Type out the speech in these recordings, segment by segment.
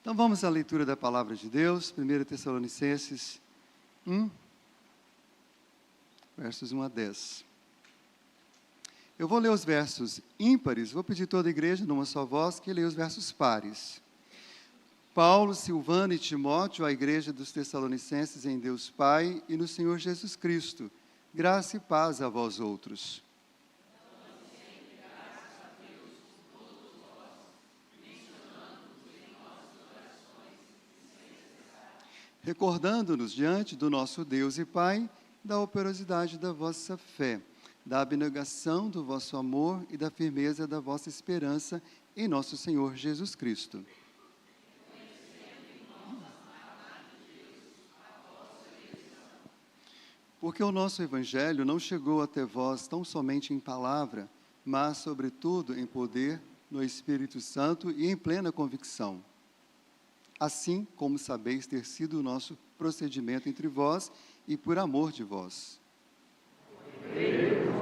Então vamos à leitura da Palavra de Deus, 1 Tessalonicenses 1, versos 1 a 10. Eu vou ler os versos ímpares, vou pedir toda a igreja, numa só voz, que leia os versos pares. Paulo, Silvano e Timóteo, à igreja dos Tessalonicenses em Deus Pai e no Senhor Jesus Cristo, graça e paz a vós outros. Recordando-nos diante do nosso Deus e Pai, da operosidade da vossa fé, da abnegação do vosso amor e da firmeza da vossa esperança em nosso Senhor Jesus Cristo. Porque o nosso Evangelho não chegou até vós tão somente em palavra, mas, sobretudo, em poder, no Espírito Santo e em plena convicção. Assim como sabeis ter sido o nosso procedimento entre vós e por amor de vós.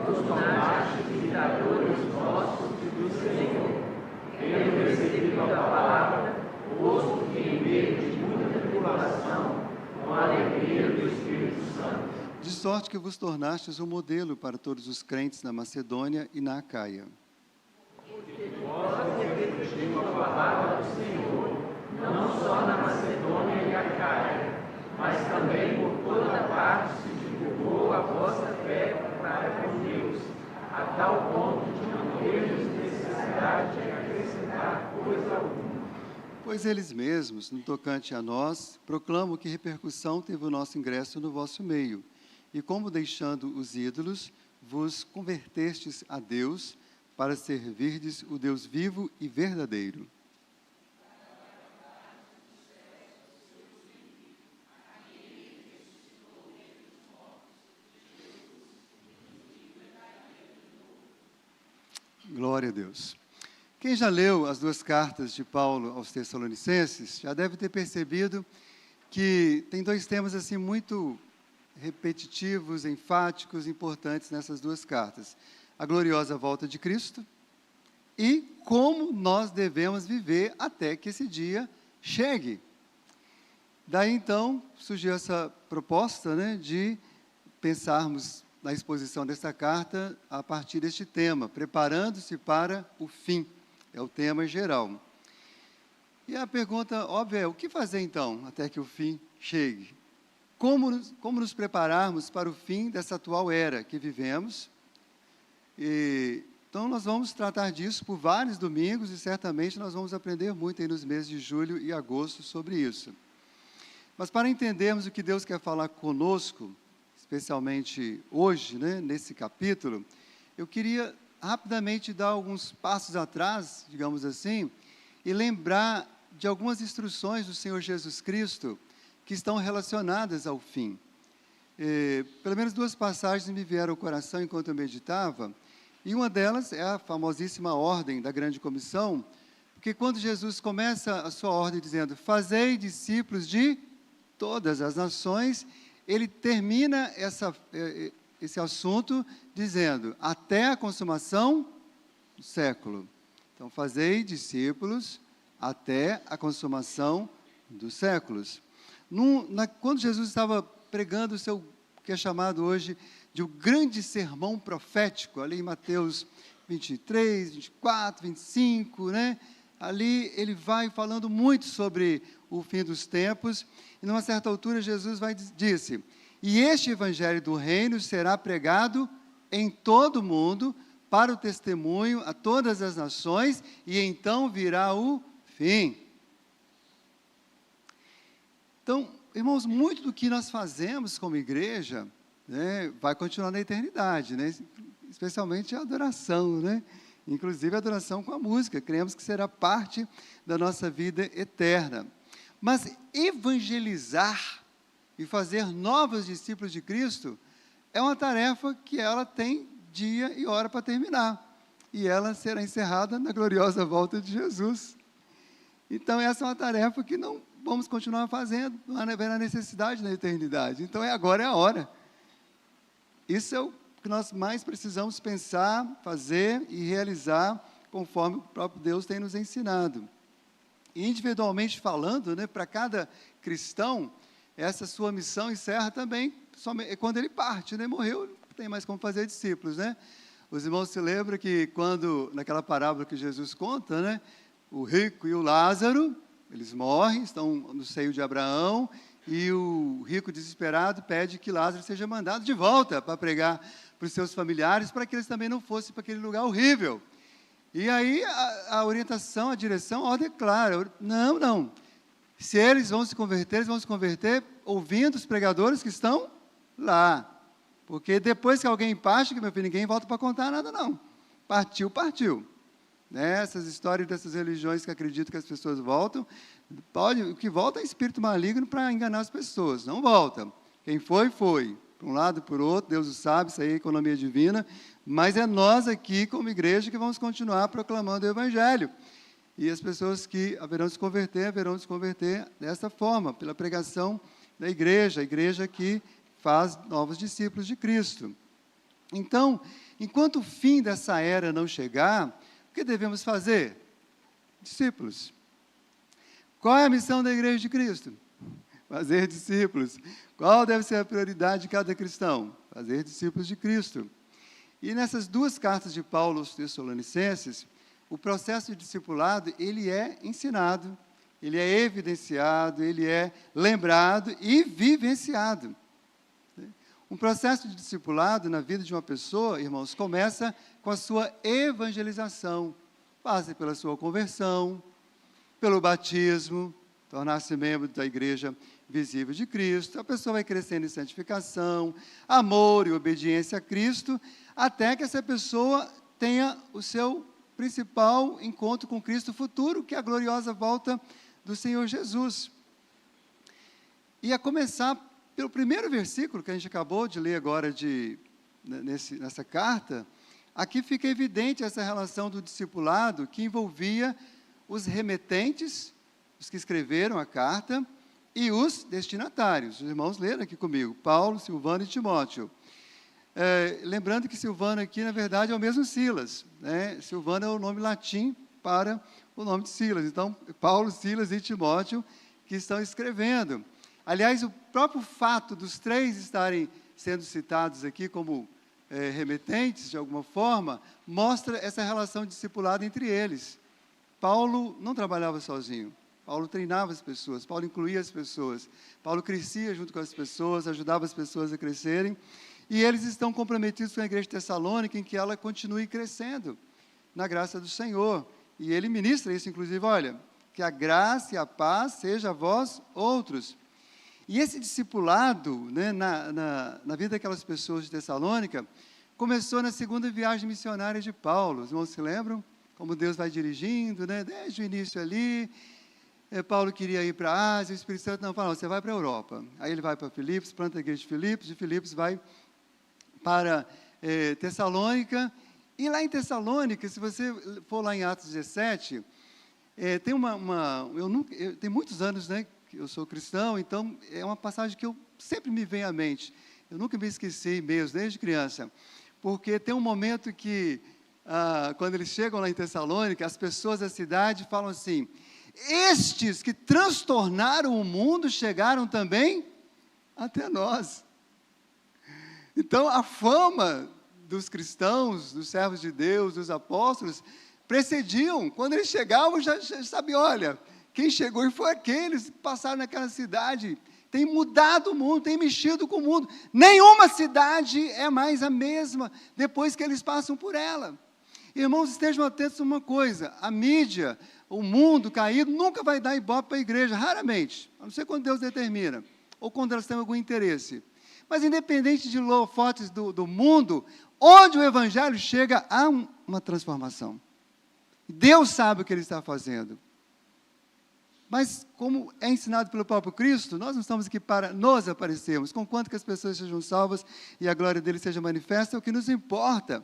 Vos tornastes imitadores nossos e do Senhor, tendo recebido a palavra, posto que em meio de muita tribulação, com a alegria do Espírito Santo. De sorte que vos tornastes um modelo para todos os crentes na Macedônia e na Acaia. Porque vós repetimos a palavra do Senhor, não só na Macedônia e Acaia, mas também por toda parte se divulgou a vossa fé para com Deus, a tal ponto de não termos necessidade de acrescentar coisa alguma. Pois eles mesmos, no tocante a nós, proclamam que repercussão teve o nosso ingresso no vosso meio, e como deixando os ídolos, vos convertestes a Deus, para servirdes o Deus vivo e verdadeiro. Glória a Deus. Quem já leu as duas cartas de Paulo aos Tessalonicenses, já deve ter percebido que tem dois temas assim muito repetitivos, enfáticos, importantes nessas duas cartas. A gloriosa volta de Cristo e como nós devemos viver até que esse dia chegue. Daí, então, surgiu essa proposta, de pensarmos na exposição dessa carta a partir deste tema, preparando-se para o fim. É o tema geral. E a pergunta óbvia é, o que fazer então, até que o fim chegue? Como nos prepararmos para o fim dessa atual era que vivemos? Então, nós vamos tratar disso por vários domingos e certamente nós vamos aprender muito aí nos meses de julho e agosto sobre isso. Mas para entendermos o que Deus quer falar conosco, especialmente hoje, nesse capítulo, eu queria rapidamente dar alguns passos atrás, digamos assim, e lembrar de algumas instruções do Senhor Jesus Cristo que estão relacionadas ao fim. Pelo menos duas passagens me vieram ao coração enquanto eu meditava, e uma delas é a famosíssima ordem da grande comissão, porque quando Jesus começa a sua ordem dizendo, fazei discípulos de todas as nações, ele termina esse assunto dizendo, até a consumação do século. Então, fazei discípulos até a consumação dos séculos. Quando Jesus estava pregando o seu, que é chamado hoje de o grande sermão profético, ali em Mateus 23, 24, 25, ali ele vai falando muito sobre o fim dos tempos, e numa certa altura Jesus disse, e este evangelho do reino será pregado em todo o mundo, para o testemunho a todas as nações, e então virá o fim. Então, irmãos, muito do que nós fazemos como igreja, vai continuar na eternidade, especialmente a adoração, inclusive a adoração com a música, cremos que será parte da nossa vida eterna. Mas evangelizar e fazer novos discípulos de Cristo é uma tarefa que ela tem dia e hora para terminar, e ela será encerrada na gloriosa volta de Jesus. Então, essa é uma tarefa que não vamos continuar fazendo, não haverá necessidade na eternidade. Então, agora é a hora. Isso é o que nós mais precisamos pensar, fazer e realizar, conforme o próprio Deus tem nos ensinado. E individualmente falando, né, para cada cristão, essa sua missão encerra também quando ele parte, né, morreu, não tem mais como fazer discípulos, né? Os irmãos se lembram que quando, naquela parábola que Jesus conta, né, o rico e o Lázaro, eles morrem, estão no seio de Abraão, e o rico desesperado pede que Lázaro seja mandado de volta para pregar para os seus familiares, para que eles também não fossem para aquele lugar horrível. E aí a orientação, a direção, a ordem é clara, não, se eles vão se converter, eles vão se converter ouvindo os pregadores que estão lá. Porque depois que alguém parte, que meu filho, ninguém volta para contar nada, não. Partiu. Né? Essas histórias dessas religiões que acreditam que as pessoas voltam, o que volta é espírito maligno para enganar as pessoas, não volta. Quem foi. Por um lado, por outro, Deus o sabe, isso aí é economia divina, mas é nós aqui, como igreja, que vamos continuar proclamando o Evangelho. E as pessoas que haverão de se converter dessa forma, pela pregação da igreja, a igreja que faz novos discípulos de Cristo. Então, enquanto o fim dessa era não chegar, o que devemos fazer? Discípulos. Qual é a missão da igreja de Cristo? Fazer discípulos. Qual deve ser a prioridade de cada cristão? Fazer discípulos de Cristo. E nessas duas cartas de Paulo aos Tessalonicenses, o processo de discipulado, ele é ensinado, ele é evidenciado, ele é lembrado e vivenciado. Um processo de discipulado na vida de uma pessoa, irmãos, começa com a sua evangelização. Passa pela sua conversão, pelo batismo, tornar-se membro da igreja visível de Cristo. A pessoa vai crescendo em santificação, amor e obediência a Cristo, até que essa pessoa tenha o seu principal encontro com Cristo futuro, que é a gloriosa volta do Senhor Jesus. E a começar pelo primeiro versículo que a gente acabou de ler agora nessa carta, aqui fica evidente essa relação do discipulado que envolvia os remetentes, os que escreveram a carta, e os destinatários. Os irmãos leram aqui comigo, Paulo, Silvano e Timóteo. Lembrando que Silvano aqui, na verdade, é o mesmo Silas. Né? Silvano é o nome latim para o nome de Silas. Então, Paulo, Silas e Timóteo que estão escrevendo. Aliás, o próprio fato dos três estarem sendo citados aqui como remetentes, de alguma forma, mostra essa relação discipulada entre eles. Paulo não trabalhava sozinho. Paulo treinava as pessoas, Paulo incluía as pessoas, Paulo crescia junto com as pessoas, ajudava as pessoas a crescerem, e eles estão comprometidos com a igreja de Tessalônica em que ela continue crescendo na graça do Senhor. E ele ministra isso, inclusive, olha, que a graça e a paz seja a vós outros. E esse discipulado, né, na vida daquelas pessoas de Tessalônica, começou na segunda viagem missionária de Paulo. Os irmãos se lembram? Como Deus vai dirigindo, né, desde o início ali. Paulo queria ir para a Ásia, o Espírito Santo não falou, você vai para a Europa. Aí ele vai para Filipos, planta a igreja de Filipos vai para Tessalônica. E lá em Tessalônica, se você for lá em Atos 17, tem tem muitos anos, né, que eu sou cristão, então é uma passagem que eu sempre me vem à mente. Eu nunca me esqueci mesmo, desde criança. Porque tem um momento que, quando eles chegam lá em Tessalônica, as pessoas da cidade falam assim, estes que transtornaram o mundo chegaram também até nós. Então, a fama dos cristãos, dos servos de Deus, dos apóstolos, precediam. Quando eles chegavam, já sabia, olha, quem chegou e foi aqueles que passaram naquela cidade, tem mudado o mundo, tem mexido com o mundo. Nenhuma cidade é mais a mesma depois que eles passam por ela. Irmãos, estejam atentos a uma coisa, a mídia, o mundo caído, nunca vai dar ibope para a igreja, raramente, a não ser quando Deus determina, ou quando elas têm algum interesse. Mas independente de holofotes do mundo, onde o Evangelho chega, há uma transformação. Deus sabe o que Ele está fazendo. Mas, como é ensinado pelo próprio Cristo, nós não estamos aqui para nos aparecermos, conquanto que as pessoas sejam salvas e a glória dele seja manifesta, é o que nos importa.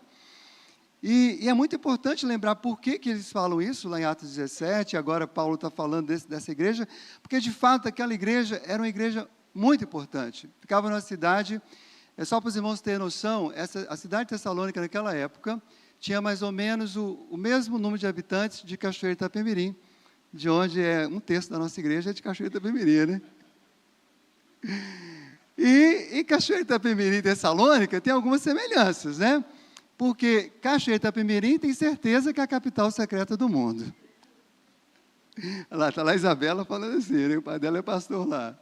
E é muito importante lembrar por que eles falam isso, lá em Atos 17, agora Paulo está falando dessa igreja, porque de fato aquela igreja era uma igreja muito importante. Ficava numa cidade, só para os irmãos terem noção, a cidade de Tessalônica naquela época tinha mais ou menos o mesmo número de habitantes de Cachoeira de Itapemirim, de onde é um terço da nossa igreja é de Cachoeira de Itapemirim, né? E Cachoeira de Itapemirim e Tessalônica tem algumas semelhanças, né? Porque Cachoeira de Itapemirim tem certeza que é a capital secreta do mundo. Está lá a Isabela falando assim, né? O pai dela é pastor lá.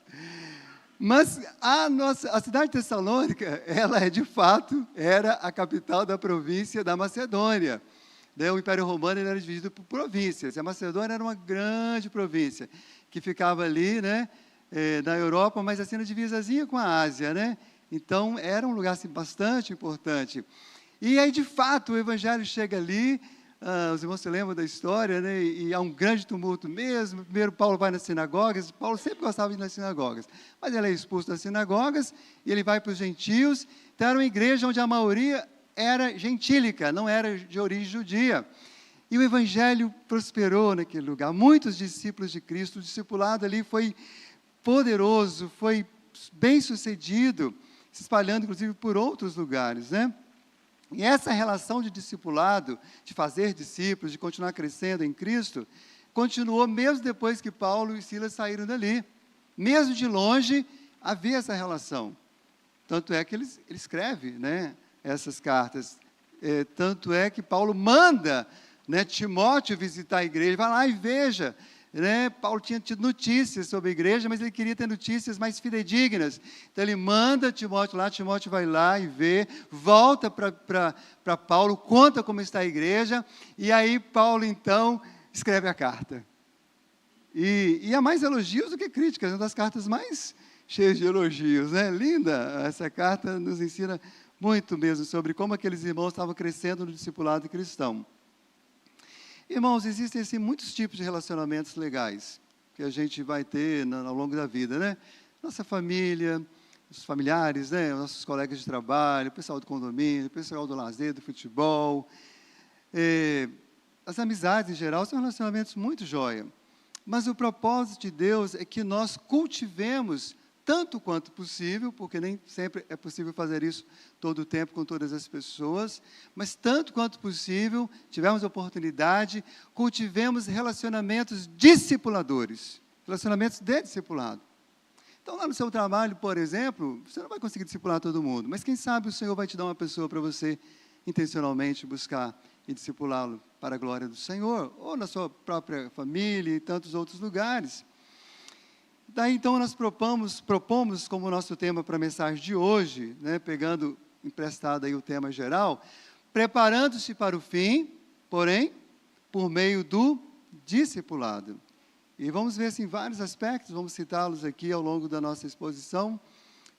Mas a cidade de Tessalônica, ela de fato, era a capital da província da Macedônia. O Império Romano era dividido por províncias. A Macedônia era uma grande província, que ficava ali, né, na Europa, mas assim na divisazinha com a Ásia, né? Então, era um lugar assim, bastante importante. E aí, de fato, o Evangelho chega ali, os irmãos se lembram da história, né? E há um grande tumulto mesmo. Primeiro, Paulo vai nas sinagogas. Paulo sempre gostava de ir nas sinagogas, mas ele é expulso das sinagogas e ele vai para os gentios. Então, era uma igreja onde a maioria era gentílica, não era de origem judia. E o Evangelho prosperou naquele lugar. Muitos discípulos de Cristo, o discipulado ali foi poderoso, foi bem sucedido, se espalhando, inclusive, por outros lugares, né? E essa relação de discipulado, de fazer discípulos, de continuar crescendo em Cristo, continuou mesmo depois que Paulo e Silas saíram dali. Mesmo de longe, havia essa relação. Tanto é que ele escreve, né, essas cartas. Tanto é que Paulo manda, né, Timóteo visitar a igreja. Vai lá e veja. Né? Paulo tinha tido notícias sobre a igreja, mas ele queria ter notícias mais fidedignas. Então, ele manda Timóteo lá, Timóteo vai lá e vê, volta para Paulo, conta como está a igreja, e aí Paulo, então, escreve a carta. E há mais elogios do que críticas, é uma das cartas mais cheias de elogios, né? Linda, essa carta nos ensina muito mesmo sobre como aqueles irmãos estavam crescendo no discipulado cristão. Irmãos, existem assim, muitos tipos de relacionamentos legais que a gente vai ter ao longo da vida, né? Nossa família, os familiares, né? Nossos colegas de trabalho, o pessoal do condomínio, o pessoal do lazer, do futebol. As amizades, em geral, são relacionamentos muito jóia. Mas o propósito de Deus é que nós cultivemos tanto quanto possível, porque nem sempre é possível fazer isso todo o tempo com todas as pessoas, mas tanto quanto possível, tivemos oportunidade, cultivemos relacionamentos discipuladores, relacionamentos de discipulado. Então, lá no seu trabalho, por exemplo, você não vai conseguir discipular todo mundo, mas quem sabe o Senhor vai te dar uma pessoa para você intencionalmente buscar e discipulá-lo para a glória do Senhor, ou na sua própria família e tantos outros lugares. Daí, então, nós propomos como nosso tema para a mensagem de hoje, né, pegando emprestado aí o tema geral, preparando-se para o fim, porém, por meio do discipulado. E vamos ver assim, vários aspectos, vamos citá-los aqui ao longo da nossa exposição,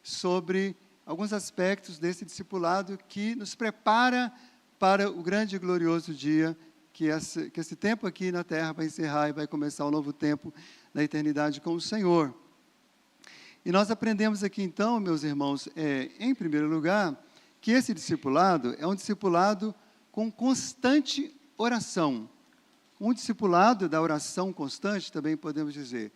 sobre alguns aspectos desse discipulado que nos prepara para o grande e glorioso dia que esse tempo aqui na Terra vai encerrar e vai começar um novo tempo na eternidade com o Senhor. E nós aprendemos aqui então, meus irmãos, em primeiro lugar, que esse discipulado é um discipulado com constante oração. Um discipulado da oração constante, também podemos dizer.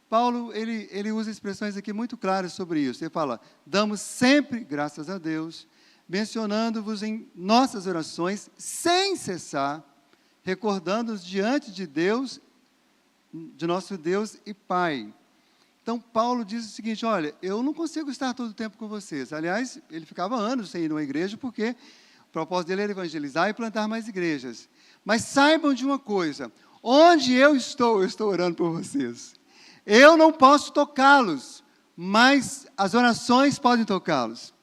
Paulo, ele usa expressões aqui muito claras sobre isso. Ele fala, damos sempre graças a Deus, mencionando-vos em nossas orações, sem cessar, recordando-nos diante de Deus, de nosso Deus e Pai. Então, Paulo diz o seguinte, olha, eu não consigo estar todo o tempo com vocês. Aliás, ele ficava anos sem ir numa igreja, porque o propósito dele era evangelizar e plantar mais igrejas. Mas saibam de uma coisa, onde eu estou orando por vocês. Eu não posso tocá-los, mas as orações podem tocá-los.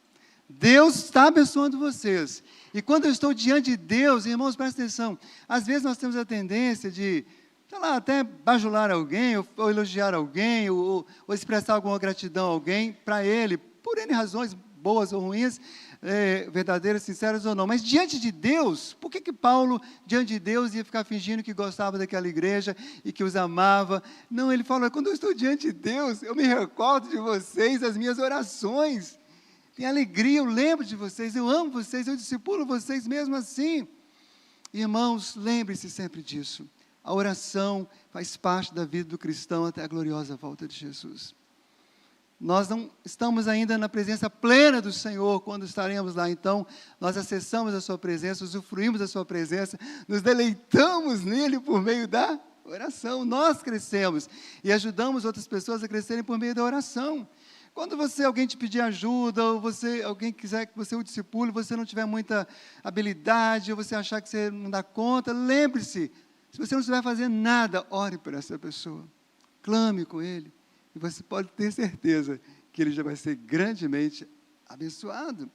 Deus está abençoando vocês. E quando eu estou diante de Deus, irmãos, prestem atenção, às vezes nós temos a tendência de, sei lá, até bajular alguém, ou elogiar alguém, ou expressar alguma gratidão a alguém, para ele, por N razões, boas ou ruins, verdadeiras, sinceras ou não. Mas diante de Deus, por que Paulo, diante de Deus, ia ficar fingindo que gostava daquela igreja e que os amava? Não, ele fala, quando eu estou diante de Deus, eu me recordo de vocês, as minhas orações. Tenho alegria, eu lembro de vocês, eu amo vocês, eu discipulo vocês mesmo assim. Irmãos, lembre-se sempre disso. A oração faz parte da vida do cristão até a gloriosa volta de Jesus. Nós não estamos ainda na presença plena do Senhor, quando estaremos lá, então, nós acessamos a sua presença, usufruímos da sua presença, nos deleitamos nele por meio da Oração, nós crescemos e ajudamos outras pessoas a crescerem por meio da oração. Quando alguém te pedir ajuda, ou alguém quiser que você o discipule, você não tiver muita habilidade, ou você achar que você não dá conta, lembre-se, se você não estiver fazendo nada, ore por essa pessoa, clame com ele, e você pode ter certeza que ele já vai ser grandemente abençoado.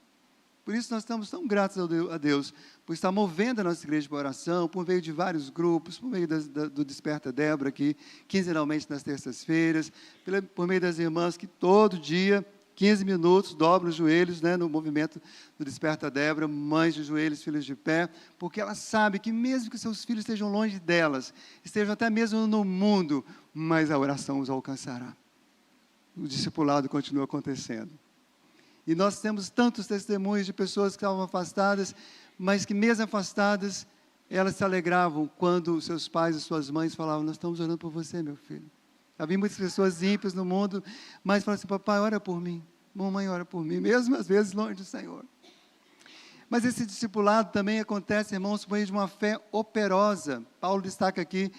Por isso nós estamos tão gratos a Deus, por estar movendo a nossa igreja para oração, por meio de vários grupos, por meio do Desperta Débora aqui, quinzenalmente nas terças-feiras, por meio das irmãs que todo dia, 15 minutos, dobram os joelhos, né, no movimento do Desperta Débora, mães de joelhos, filhos de pé, porque ela sabe que mesmo que seus filhos estejam longe delas, estejam até mesmo no mundo, mas a oração os alcançará. O discipulado continua acontecendo. E nós temos tantos testemunhos de pessoas que estavam afastadas, mas que mesmo afastadas, elas se alegravam quando seus pais e suas mães falavam, nós estamos orando por você, meu filho. Havia muitas pessoas ímpias no mundo, mas falavam assim, papai, ora por mim, mamãe, ora por mim, mesmo às vezes longe do Senhor. Mas esse discipulado também acontece, irmãos, por meio de uma fé operosa. Paulo destaca aqui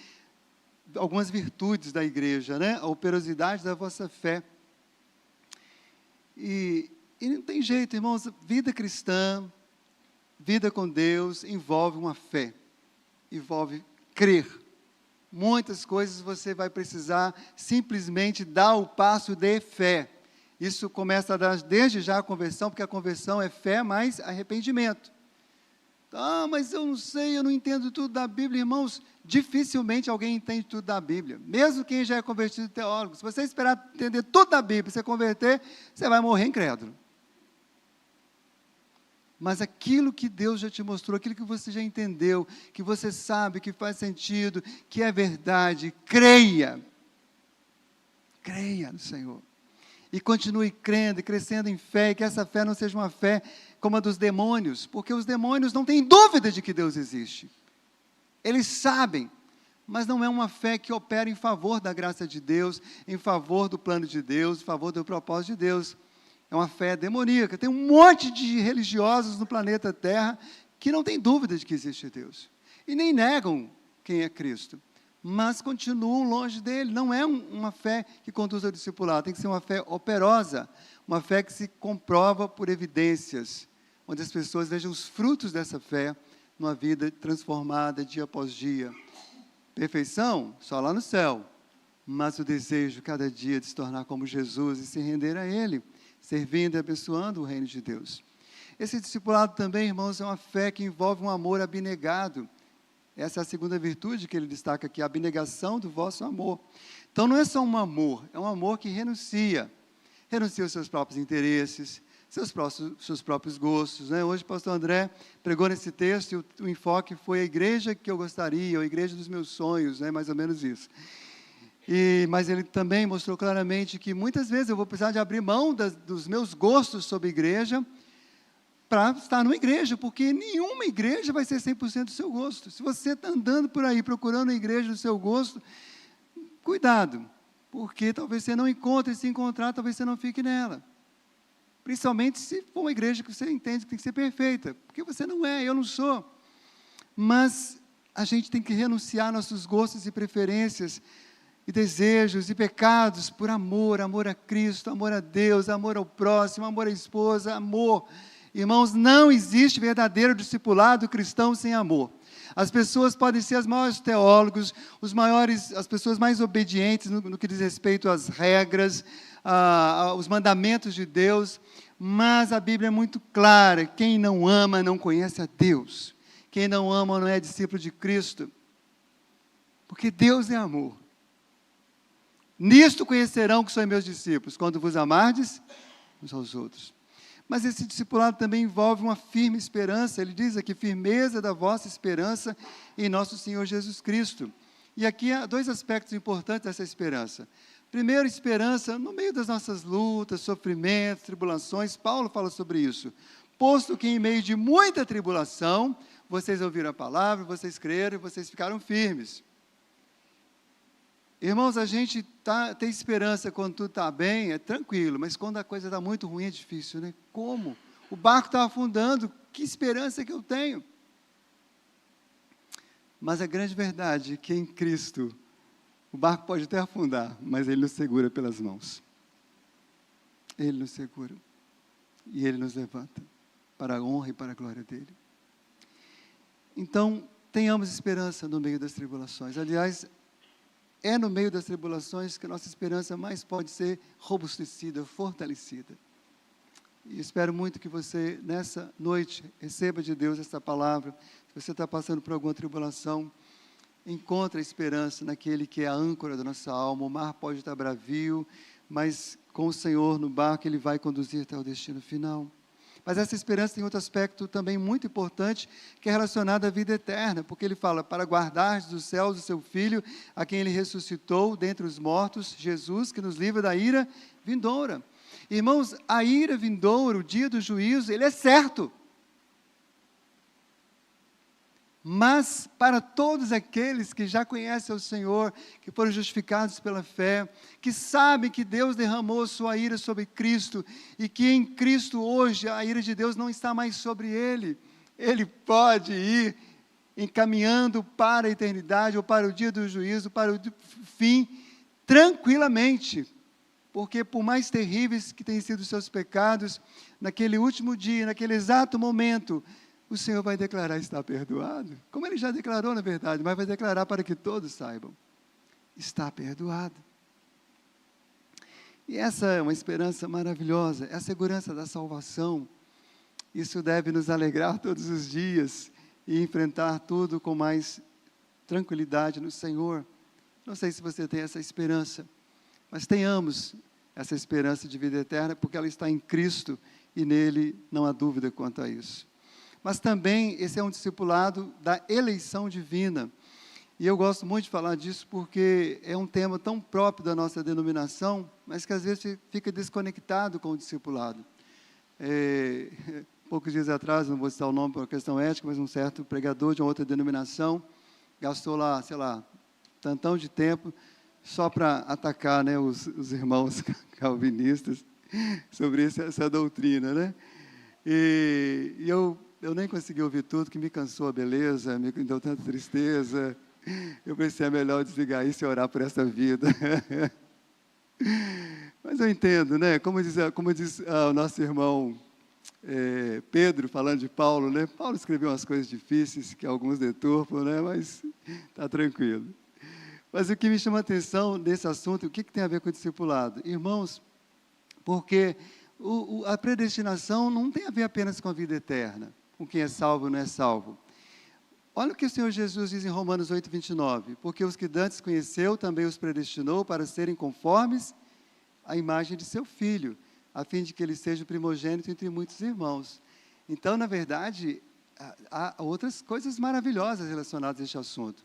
algumas virtudes da igreja, né? A operosidade da vossa fé. E não tem jeito, irmãos, vida cristã, vida com Deus, envolve uma fé, envolve crer. Muitas coisas você vai precisar simplesmente dar o passo de fé. Isso começa a dar desde já a conversão, porque a conversão é fé mais arrependimento. Ah, mas eu não sei, eu não entendo tudo da Bíblia. Irmãos, dificilmente alguém entende tudo da Bíblia. Mesmo quem já é convertido teólogo. Se você esperar entender tudo da Bíblia e você converter, você vai morrer incrédulo. Mas aquilo que Deus já te mostrou, aquilo que você já entendeu, que você sabe, que faz sentido, que é verdade, creia. Creia no Senhor. E continue crendo e crescendo em fé, e que essa fé não seja uma fé como a dos demônios, porque os demônios não têm dúvida de que Deus existe. Eles sabem, mas não é uma fé que opera em favor da graça de Deus, em favor do plano de Deus, em favor do propósito de Deus. É uma fé demoníaca. Tem um monte de religiosos no planeta Terra que não têm dúvida de que existe Deus. E nem negam quem é Cristo. Mas continuam longe dele. Não é uma fé que conduz ao discipulado. Tem que ser uma fé operosa. Uma fé que se comprova por evidências. Onde as pessoas vejam os frutos dessa fé numa vida transformada dia após dia. Perfeição? Só lá no céu. Mas o desejo cada dia de se tornar como Jesus e se render a Ele, servindo e abençoando o reino de Deus. Esse discipulado também, irmãos, é uma fé que envolve um amor abnegado. Essa é a segunda virtude que ele destaca aqui, a abnegação do vosso amor. Então não é só um amor, é um amor que renuncia. Renuncia aos seus próprios interesses, seus próprios gostos, né? Hoje o pastor André pregou nesse texto e o enfoque foi a igreja que eu gostaria, a igreja dos meus sonhos, né? Mais ou menos isso. Mas ele também mostrou claramente que muitas vezes eu vou precisar de abrir mão dos meus gostos sobre igreja para estar numa igreja, porque nenhuma igreja vai ser 100% do seu gosto. Se você está andando por aí procurando a igreja do seu gosto, cuidado, porque talvez você não encontre, e se encontrar, talvez você não fique nela. Principalmente se for uma igreja que você entende que tem que ser perfeita, porque você não é, eu não sou. Mas a gente tem que renunciar nossos gostos e preferências, e desejos e pecados por amor a Cristo, amor a Deus, amor ao próximo, amor à esposa, amor. Irmãos, não existe verdadeiro discipulado cristão sem amor. As pessoas podem ser os maiores teólogos, as pessoas mais obedientes no que diz respeito às regras, aos mandamentos de Deus, mas a Bíblia é muito clara, quem não ama não conhece a Deus. Quem não ama não é discípulo de Cristo, porque Deus é amor. Nisto conhecerão que sois meus discípulos, quando vos amardes uns aos outros. Mas esse discipulado também envolve uma firme esperança. Ele diz aqui, firmeza da vossa esperança em nosso Senhor Jesus Cristo. E aqui há dois aspectos importantes dessa esperança. Primeiro, esperança no meio das nossas lutas, sofrimentos, tribulações. Paulo fala sobre isso. Posto que em meio de muita tribulação, vocês ouviram a palavra, vocês creram e vocês ficaram firmes. Irmãos, a gente tem esperança quando tudo está bem, é tranquilo, mas quando a coisa está muito ruim é difícil, né? Como? O barco está afundando, que esperança que eu tenho? Mas a grande verdade é que em Cristo O barco pode até afundar, mas Ele nos segura pelas mãos. Ele nos segura. E Ele nos levanta para a honra e para a glória dEle. Então, tenhamos esperança no meio das tribulações. Aliás, é no meio das tribulações que a nossa esperança mais pode ser robustecida, fortalecida. E espero muito que você, nessa noite, receba de Deus essa palavra. Se você está passando por alguma tribulação, encontre a esperança naquele que é a âncora da nossa alma. O mar pode estar bravio, mas com o Senhor no barco, Ele vai conduzir até o destino final. Mas essa esperança tem outro aspecto também muito importante, que é relacionado à vida eterna, porque Ele fala, para guardar dos céus o seu Filho, a quem Ele ressuscitou dentre os mortos, Jesus, que nos livra da ira vindoura. Irmãos, a ira vindoura, o dia do juízo, ele é certo. Mas para todos aqueles que já conhecem o Senhor, que foram justificados pela fé, que sabem que Deus derramou sua ira sobre Cristo, e que em Cristo hoje a ira de Deus não está mais sobre ele, ele pode ir encaminhando para a eternidade, ou para o dia do juízo, para o fim, tranquilamente, porque por mais terríveis que tenham sido os seus pecados, naquele último dia, naquele exato momento, o Senhor vai declarar está perdoado, como Ele já declarou na verdade, mas vai declarar para que todos saibam, está perdoado. E essa é uma esperança maravilhosa, é a segurança da salvação. Isso deve nos alegrar todos os dias e enfrentar tudo com mais tranquilidade no Senhor. Não sei se você tem essa esperança, mas tenhamos essa esperança de vida eterna, porque ela está em Cristo e nele não há dúvida quanto a isso. Mas também esse é um discipulado da eleição divina. E eu gosto muito de falar disso porque é um tema tão próprio da nossa denominação, mas que às vezes fica desconectado com o discipulado. Poucos dias atrás, não vou citar o nome por uma questão ética, mas um certo pregador de uma outra denominação gastou lá, sei lá, tantão de tempo só para atacar, né, os irmãos calvinistas sobre essa doutrina, né? E eu nem consegui ouvir tudo, que me cansou a beleza, me deu tanta tristeza. Eu pensei, é melhor desligar isso e orar por essa vida. Mas eu entendo, né? Como diz o nosso irmão Pedro, falando de Paulo, né? Paulo escreveu umas coisas difíceis, que alguns deturpam, né? Mas está tranquilo. Mas o que me chama a atenção nesse assunto, o que tem a ver com o discipulado? Irmãos, porque a predestinação não tem a ver apenas com a vida eterna, com quem é salvo ou não é salvo. Olha o que o Senhor Jesus diz em Romanos 8, 29. Porque os que dantes conheceu, também os predestinou para serem conformes à imagem de seu Filho, a fim de que ele seja o primogênito entre muitos irmãos. Então, na verdade, há outras coisas maravilhosas relacionadas a este assunto.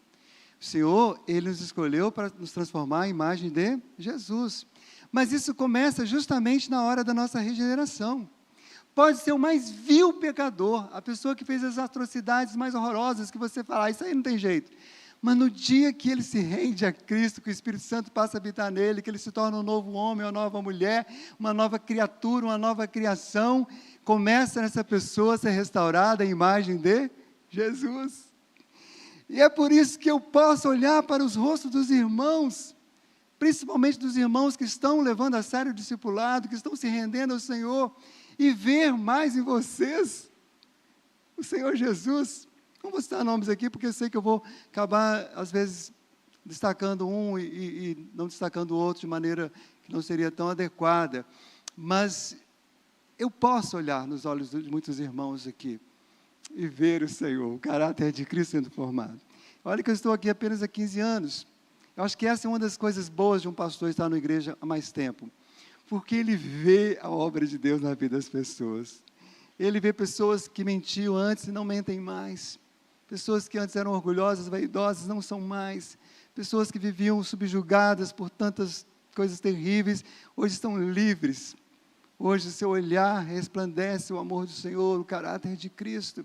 O Senhor, Ele nos escolheu para nos transformar à imagem de Jesus. Mas isso começa justamente na hora da nossa regeneração. Pode ser o mais vil pecador, a pessoa que fez as atrocidades mais horrorosas, que você fala, isso aí não tem jeito. Mas no dia que ele se rende a Cristo, que o Espírito Santo passa a habitar nele, que ele se torna um novo homem, uma nova mulher, uma nova criatura, uma nova criação, começa nessa pessoa a ser restaurada à imagem de Jesus. E é por isso que eu posso olhar para os rostos dos irmãos, principalmente dos irmãos que estão levando a sério o discipulado, que estão se rendendo ao Senhor, e ver mais em vocês o Senhor Jesus. Não vou citar nomes aqui, porque eu sei que eu vou acabar, às vezes, destacando um e não destacando o outro de maneira que não seria tão adequada. Mas eu posso olhar nos olhos de muitos irmãos aqui e ver o Senhor, o caráter de Cristo sendo formado. Olha que eu estou aqui apenas há 15 anos. Eu acho que essa é uma das coisas boas de um pastor estar na igreja há mais tempo. Porque ele vê a obra de Deus na vida das pessoas. Ele vê pessoas que mentiam antes e não mentem mais. Pessoas que antes eram orgulhosas, vaidosas, não são mais. Pessoas que viviam subjugadas por tantas coisas terríveis, hoje estão livres. Hoje o seu olhar resplandece o amor do Senhor, o caráter de Cristo.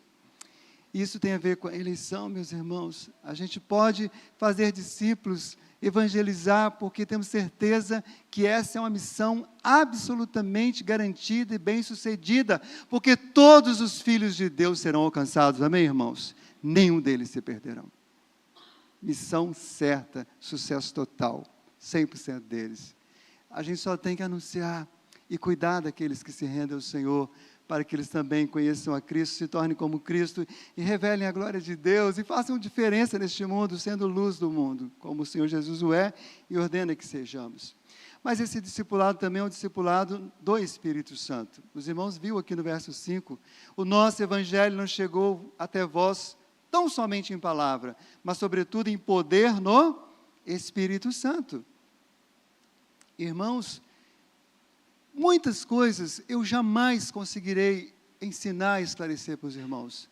Isso tem a ver com a eleição, meus irmãos. A gente pode fazer discípulos, evangelizar, porque temos certeza que essa é uma missão absolutamente garantida e bem-sucedida, porque todos os filhos de Deus serão alcançados, amém, irmãos? Nenhum deles se perderão. missão certa, sucesso total, 100% deles. A gente só tem que anunciar e cuidar daqueles que se rendem ao Senhor, para que eles também conheçam a Cristo, se tornem como Cristo e revelem a glória de Deus e façam diferença neste mundo, sendo luz do mundo, como o Senhor Jesus o é e ordena que sejamos. Mas esse discipulado também é um discipulado do Espírito Santo. Os irmãos viram aqui no verso 5, o nosso evangelho não chegou até vós tão somente em palavra, mas sobretudo em poder no Espírito Santo. Irmãos, muitas coisas eu jamais conseguirei ensinar e esclarecer para os irmãos,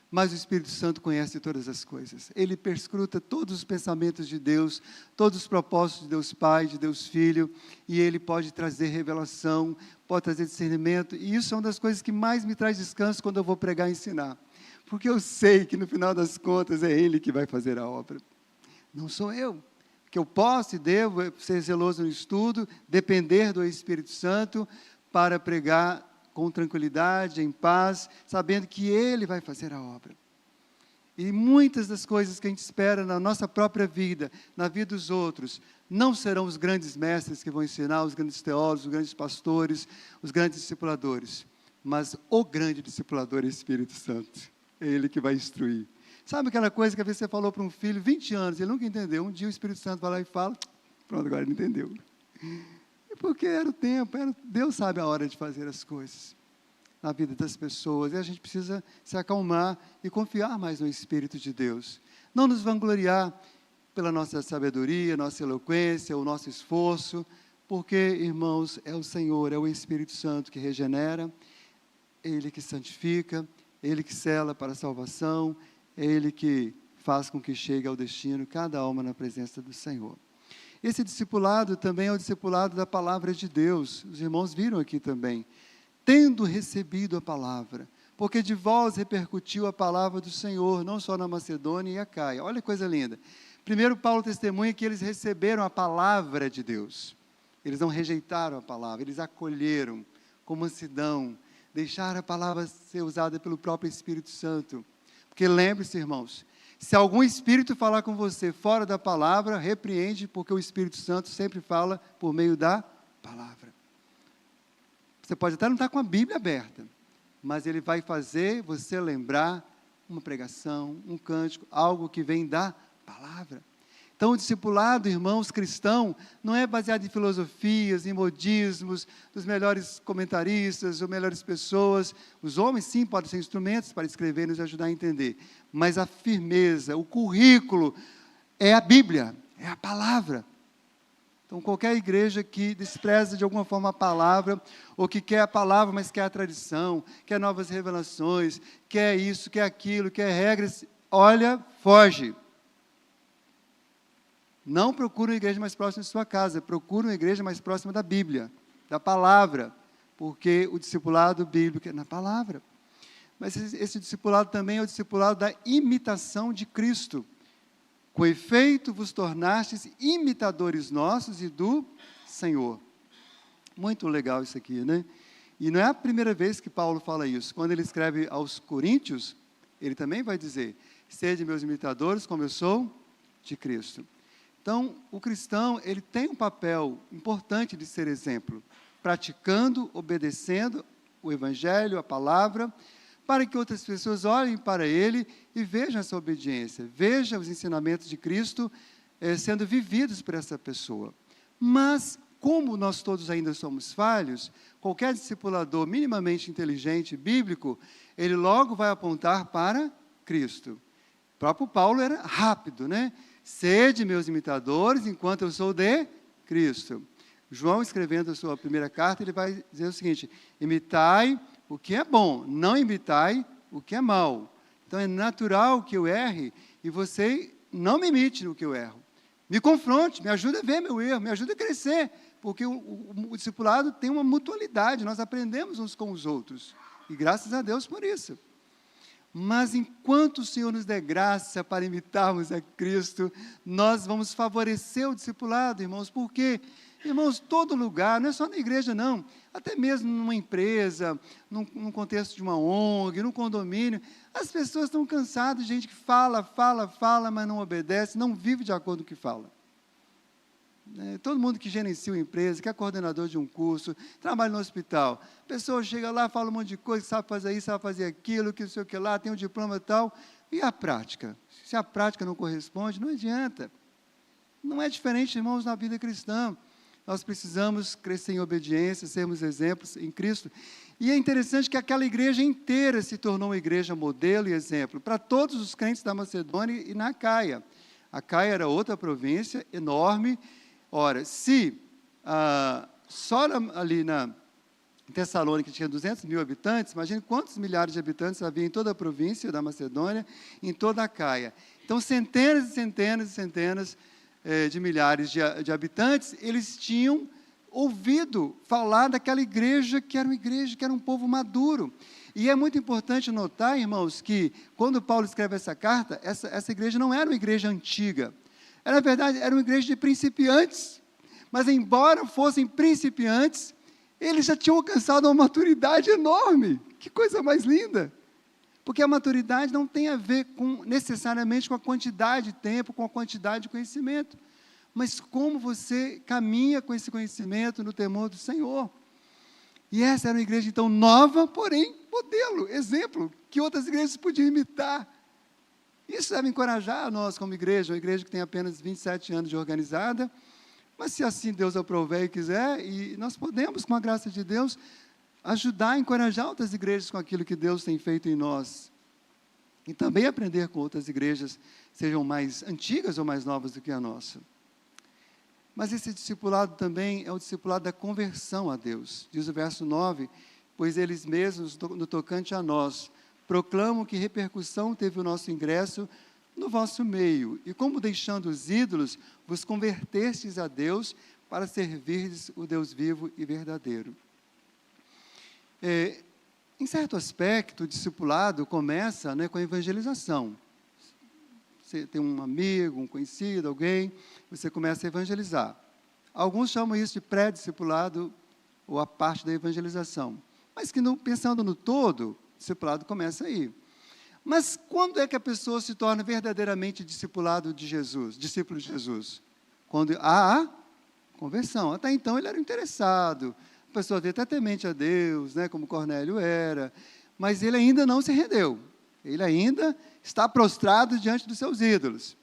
mas o Espírito Santo conhece todas as coisas. Ele perscruta todos os pensamentos de Deus, todos os propósitos de Deus Pai, de Deus Filho, e Ele pode trazer revelação, pode trazer discernimento, e isso é uma das coisas que mais me traz descanso quando eu vou pregar e ensinar, porque eu sei que no final das contas é Ele que vai fazer a obra, não sou eu. Que eu posso e devo ser zeloso no estudo, depender do Espírito Santo para pregar com tranquilidade, em paz, sabendo que Ele vai fazer a obra. E muitas das coisas que a gente espera na nossa própria vida, na vida dos outros, não serão os grandes mestres que vão ensinar, os grandes teólogos, os grandes pastores, os grandes discipuladores, mas o grande discipulador é o Espírito Santo, é Ele que vai instruir. Sabe aquela coisa que às vezes você falou para um filho, 20 anos, ele nunca entendeu, um dia o Espírito Santo vai lá e fala, pronto, agora ele entendeu. Porque era o tempo, Deus sabe a hora de fazer as coisas na vida das pessoas, e a gente precisa se acalmar e confiar mais no Espírito de Deus. Não nos vangloriar pela nossa sabedoria, nossa eloquência, o nosso esforço, porque, irmãos, é o Senhor, é o Espírito Santo que regenera, Ele que santifica, Ele que sela para a salvação, é Ele que faz com que chegue ao destino cada alma na presença do Senhor. Esse discipulado também é o discipulado da palavra de Deus. Os irmãos viram aqui também. Tendo recebido a palavra, porque de vós repercutiu a palavra do Senhor, não só na Macedônia e Acaia. Olha que coisa linda. Primeiro Paulo testemunha que eles receberam a palavra de Deus. Eles não rejeitaram a palavra, eles acolheram com mansidão, deixaram a palavra ser usada pelo próprio Espírito Santo. Porque lembre-se, irmãos, se algum espírito falar com você fora da palavra, repreende, porque o Espírito Santo sempre fala por meio da palavra. Você pode até não estar com a Bíblia aberta, mas ele vai fazer você lembrar uma pregação, um cântico, algo que vem da palavra. Então, o discipulado, irmãos, cristão, não é baseado em filosofias, em modismos, dos melhores comentaristas, ou melhores pessoas. Os homens, sim, podem ser instrumentos para escrever e nos ajudar a entender. Mas a firmeza, o currículo, é a Bíblia, é a palavra. Então, qualquer igreja que despreza de alguma forma a palavra, ou que quer a palavra, mas quer a tradição, quer novas revelações, quer isso, quer aquilo, quer regras, olha, foge. Não procure uma igreja mais próxima de sua casa, procure uma igreja mais próxima da Bíblia, da palavra, porque o discipulado bíblico é na palavra. Mas esse discipulado também é o discipulado da imitação de Cristo. Com efeito, vos tornastes imitadores nossos e do Senhor. Muito legal isso aqui, né? E não é a primeira vez que Paulo fala isso. Quando ele escreve aos Coríntios, ele também vai dizer, sede meus imitadores, como eu sou de Cristo. Então, o cristão, ele tem um papel importante de ser exemplo, praticando, obedecendo o Evangelho, a palavra, para que outras pessoas olhem para ele e vejam essa obediência, vejam os ensinamentos de Cristo sendo vividos por essa pessoa. Mas, como nós todos ainda somos falhos, qualquer discipulador minimamente inteligente, bíblico, ele logo vai apontar para Cristo. O próprio Paulo era rápido, né? Sede meus imitadores, enquanto eu sou de Cristo. João, escrevendo a sua primeira carta, ele vai dizer o seguinte, imitai o que é bom, não imitai o que é mal. Então, é natural que eu erre, e você não me imite no que eu erro. Me confronte, me ajude a ver meu erro, me ajude a crescer, porque o discipulado tem uma mutualidade, nós aprendemos uns com os outros, e graças a Deus por isso. Mas enquanto o Senhor nos der graça para imitarmos a Cristo, nós vamos favorecer o discipulado, irmãos, porque Irmãos, todo lugar, não é só na igreja não, até mesmo numa empresa, num contexto de uma ONG, num condomínio, as pessoas estão cansadas de gente que fala, mas não obedece, não vive de acordo com o que fala. Todo mundo que gerencia uma empresa, que é coordenador de um curso, trabalha no hospital, a pessoa chega lá, fala um monte de coisa, sabe fazer isso, sabe fazer aquilo, que não sei o que lá, tem um diploma e tal, e a prática? Se a prática não corresponde, não adianta. Não é diferente, irmãos, na vida cristã. Nós precisamos crescer em obediência, sermos exemplos em Cristo. E é interessante que aquela igreja inteira se tornou uma igreja modelo e exemplo para todos os crentes da Macedônia e na Acaia. A Acaia era outra província enorme. Ora, se só ali na Tessalônica tinha 200 mil habitantes, imagine quantos milhares de habitantes havia em toda a província da Macedônia, em toda a Acaia. Então, centenas e centenas e centenas de milhares de habitantes, eles tinham ouvido falar daquela igreja que era um povo maduro. E é muito importante notar, irmãos, que quando Paulo escreve essa carta, essa igreja não era uma igreja antiga. Na verdade, era uma igreja de principiantes. Mas, embora fossem principiantes, eles já tinham alcançado uma maturidade enorme. Que coisa mais linda! Porque a maturidade não tem a ver necessariamente com a quantidade de tempo, com a quantidade de conhecimento, mas como você caminha com esse conhecimento no temor do Senhor. E essa era uma igreja, então, nova, porém, modelo, exemplo, que outras igrejas podiam imitar. Isso deve encorajar a nós como igreja, uma igreja que tem apenas 27 anos de organizada, mas se assim Deus aprover e quiser, e nós podemos, com a graça de Deus, ajudar, encorajar outras igrejas com aquilo que Deus tem feito em nós. E também aprender com outras igrejas, sejam mais antigas ou mais novas do que a nossa. Mas esse discipulado também é o discipulado da conversão a Deus. Diz o verso 9, pois eles mesmos, no tocante a nós, proclamam que repercussão teve o nosso ingresso no vosso meio, e como deixando os ídolos, vos convertestes a Deus para servirdes o Deus vivo e verdadeiro. Em certo aspecto, o discipulado começa com a evangelização. Você tem um amigo, um conhecido, alguém, você começa a evangelizar. Alguns chamam isso de pré-discipulado, ou a parte da evangelização. Mas que, pensando no todo, o discipulado começa aí. Mas quando é que a pessoa se torna verdadeiramente discipulado de Jesus, discípulo de Jesus? Quando há a conversão. Até então ele era interessado, a pessoa até temente a Deus, como Cornélio era, mas ele ainda não se rendeu. Ele ainda está prostrado diante dos seus ídolos.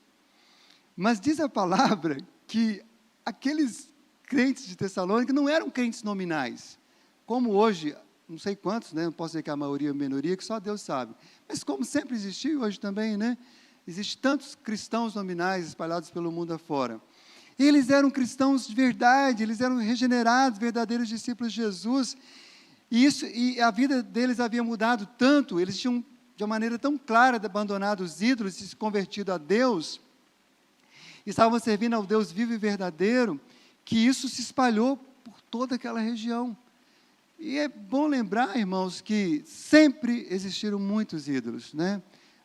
Mas diz a palavra que aqueles crentes de Tessalônica não eram crentes nominais, como hoje, não sei quantos, não posso dizer que a maioria ou a minoria, que só Deus sabe, mas como sempre existiu hoje também, existem tantos cristãos nominais espalhados pelo mundo afora. Eles eram cristãos de verdade, eles eram regenerados, verdadeiros discípulos de Jesus, e a vida deles havia mudado tanto, eles tinham de uma maneira tão clara abandonado os ídolos e se convertido a Deus, e estavam servindo ao Deus vivo e verdadeiro, que isso se espalhou por toda aquela região. E é bom lembrar, irmãos, que sempre existiram muitos ídolos,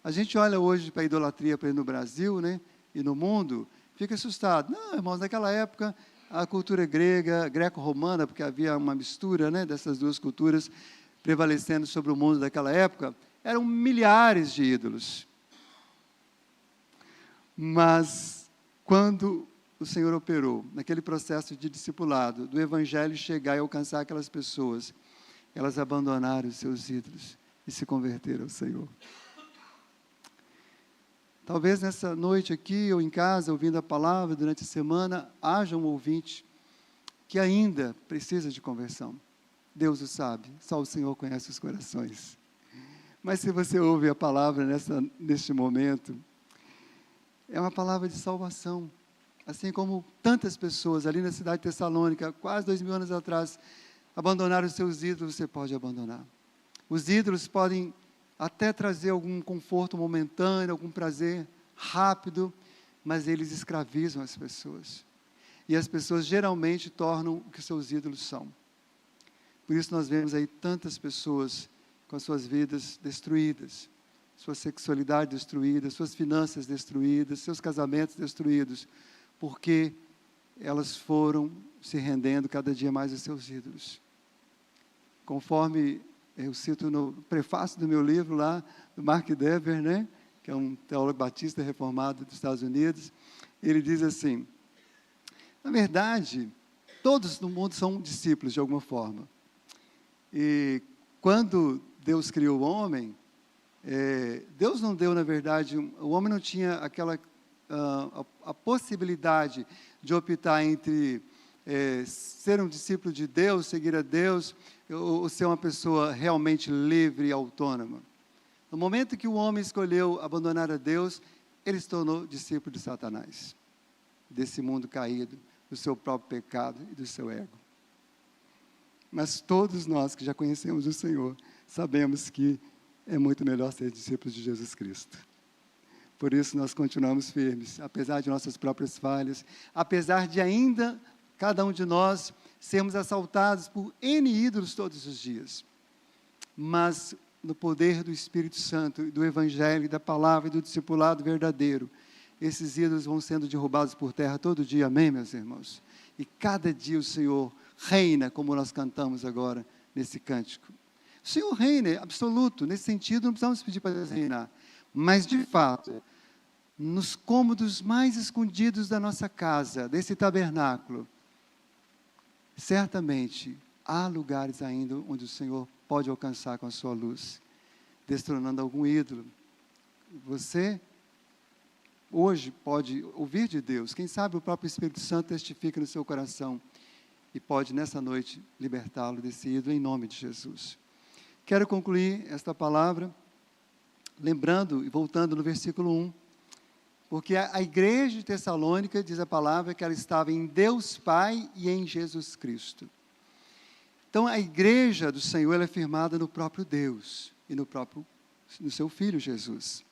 A gente olha hoje para a idolatria no Brasil, e no mundo, fica assustado. Não, irmãos, naquela época, a cultura grega, greco-romana, porque havia uma mistura, dessas duas culturas prevalecendo sobre o mundo daquela época, eram milhares de ídolos. Mas, quando o Senhor operou naquele processo de discipulado, do Evangelho chegar e alcançar aquelas pessoas, elas abandonaram os seus ídolos e se converteram ao Senhor. Talvez nessa noite aqui, ou em casa, ouvindo a palavra durante a semana, haja um ouvinte que ainda precisa de conversão. Deus o sabe, só o Senhor conhece os corações. Mas se você ouve a palavra neste momento, é uma palavra de salvação. Assim como tantas pessoas ali na cidade de Tessalônica, quase 2000 anos atrás, abandonaram os seus ídolos, você pode abandonar. Os ídolos podem até trazer algum conforto momentâneo, algum prazer rápido, mas eles escravizam as pessoas. E as pessoas geralmente tornam o que seus ídolos são. Por isso nós vemos aí tantas pessoas com as suas vidas destruídas, sua sexualidade destruída, suas finanças destruídas, seus casamentos destruídos, porque elas foram se rendendo cada dia mais aos seus ídolos. Conforme eu cito no prefácio do meu livro lá, do Mark Dever, né, que é um teólogo batista reformado dos Estados Unidos, ele diz assim: na verdade, todos no mundo são discípulos de alguma forma. E quando Deus criou o homem, Deus não deu, na verdade, o homem não tinha aquela a possibilidade de optar entre ser um discípulo de Deus, seguir a Deus, ou ser uma pessoa realmente livre e autônoma. No momento que o homem escolheu abandonar a Deus, ele se tornou discípulo de Satanás, desse mundo caído, do seu próprio pecado e do seu ego. Mas todos nós que já conhecemos o Senhor, sabemos que é muito melhor ser discípulos de Jesus Cristo. Por isso nós continuamos firmes, apesar de nossas próprias falhas, apesar de ainda, cada um de nós, sermos assaltados por N ídolos todos os dias. Mas no poder do Espírito Santo, do Evangelho, da Palavra e do discipulado verdadeiro, esses ídolos vão sendo derrubados por terra todo dia, amém, meus irmãos? E cada dia o Senhor reina, como nós cantamos agora nesse cântico. O Senhor reina, é absoluto, nesse sentido não precisamos pedir para Deus reinar, mas de fato, nos cômodos mais escondidos da nossa casa, desse tabernáculo, certamente há lugares ainda onde o Senhor pode alcançar com a sua luz, destronando algum ídolo. Você hoje pode ouvir de Deus, quem sabe o próprio Espírito Santo testifica no seu coração e pode nessa noite libertá-lo desse ídolo em nome de Jesus. Quero concluir esta palavra lembrando e voltando no versículo 1, porque a igreja de Tessalônica, diz a palavra, que ela estava em Deus Pai e em Jesus Cristo. Então, a igreja do Senhor, ela é firmada no próprio Deus e no seu Filho Jesus.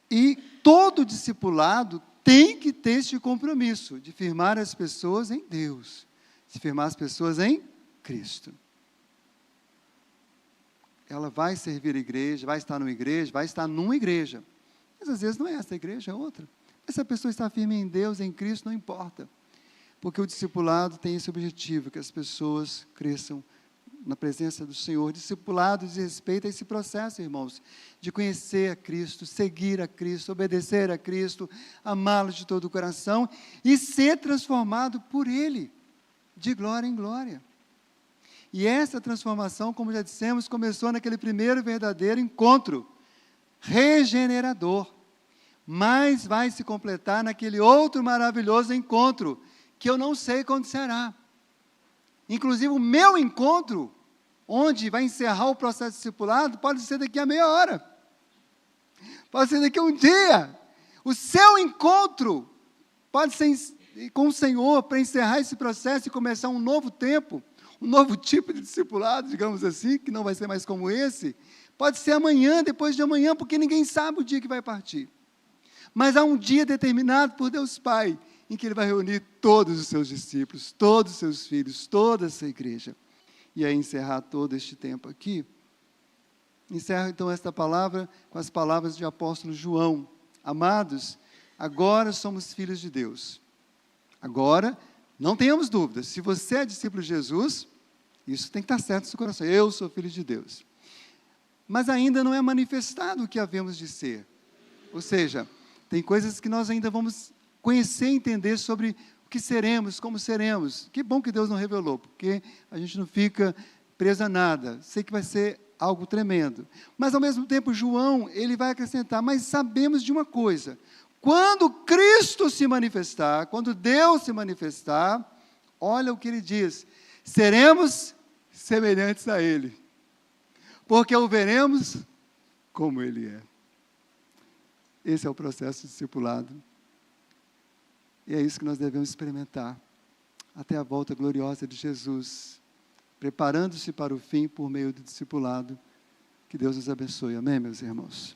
E todo discipulado tem que ter este compromisso de firmar as pessoas em Deus, de firmar as pessoas em Cristo. Ela vai servir a igreja, vai estar numa igreja, mas às vezes não é essa igreja, é outra. Mas se a pessoa está firme em Deus, em Cristo, não importa. Porque o discipulado tem esse objetivo, que as pessoas cresçam na presença do Senhor. O discipulado diz respeito a esse processo, irmãos, de conhecer a Cristo, seguir a Cristo, obedecer a Cristo, amá-lo de todo o coração e ser transformado por Ele, de glória em glória. E essa transformação, como já dissemos, começou naquele primeiro verdadeiro encontro regenerador, mas vai se completar naquele outro maravilhoso encontro, que eu não sei quando será. Inclusive, o meu encontro, onde vai encerrar o processo discipulado, pode ser daqui a meia hora, pode ser daqui a um dia. O seu encontro pode ser com o Senhor, para encerrar esse processo e começar um novo tempo, um novo tipo de discipulado, digamos assim, que não vai ser mais como esse. Pode ser amanhã, depois de amanhã, porque ninguém sabe o dia que vai partir. Mas há um dia determinado por Deus Pai, em que Ele vai reunir todos os seus discípulos, todos os seus filhos, toda essa igreja. E aí encerrar todo este tempo aqui. Encerro então esta palavra com as palavras do apóstolo João. Amados, agora somos filhos de Deus. Agora, não tenhamos dúvidas, se você é discípulo de Jesus, isso tem que estar certo no seu coração. Eu sou filho de Deus. Mas ainda não é manifestado o que havemos de ser. Ou seja, tem coisas que nós ainda vamos conhecer e entender sobre o que seremos, como seremos. Que bom que Deus não revelou, porque a gente não fica preso a nada. Sei que vai ser algo tremendo. Mas, ao mesmo tempo, João, ele vai acrescentar, mas sabemos de uma coisa. Quando Cristo se manifestar, quando Deus se manifestar, olha o que ele diz, seremos semelhantes a Ele, porque o veremos como Ele é. Esse é o processo discipulado. E é isso que nós devemos experimentar, até a volta gloriosa de Jesus, preparando-se para o fim por meio do discipulado. Que Deus nos abençoe. Amém, meus irmãos?